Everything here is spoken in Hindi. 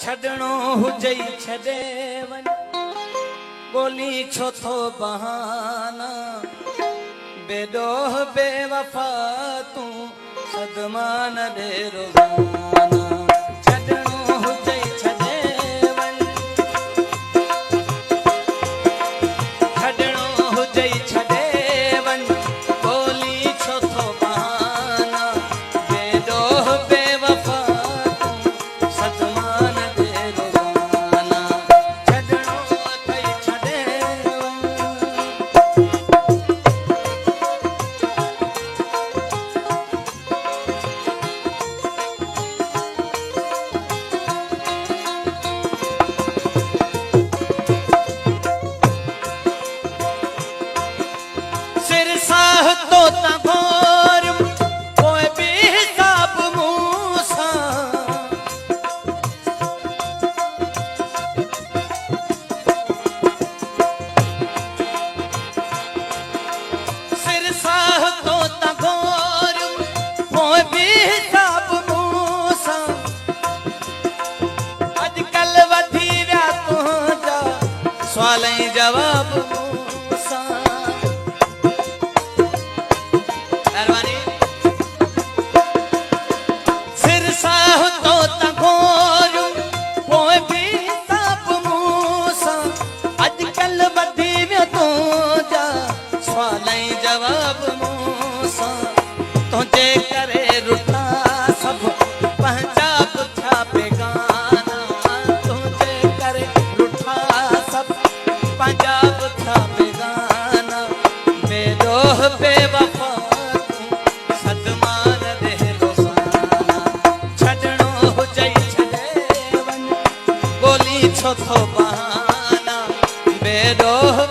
छॾणो हुजई छॾे वञ ॻोल्ही छो थो बहाना बेॾोह बेवफ़ा तूं सदमा न ॾे रोज़ाना छॾणो हुजई छॾे वञ छॾणो हुजई छॾे वञ ॻोल्ही छो थो बहाना बेॾोह बेवफ़ा तूं सदमा न ॾे रोज़ाना छॾणो अथई छॾे वञ सिर साह तो तगोर कोई भी हिसाब मूसा सिर साह तो तगोर कोई भी हिसाब मूसा अजकल वधी विया तुंहिंजा सवाल ऐं जवाब मूसा सिर साह तो तगोर पोइ बि हिसाब मूसा अॼुकल्ह वधी वियो तुंहिंजा सवाल ऐं जवाब मूसा तुंहिंजे करे रुठा सभु पंहिंजा पुठिया बेगाना तुंहिंजे करे रुठा सभु पंहिंजा पुठिया बेगाना बेॾोह बेवफ़ा तूं सदमा न ॾे रोज़ाना छॾणो हुजई छॾे वञ ॻोल्ही छो थो बहाना बेॾोह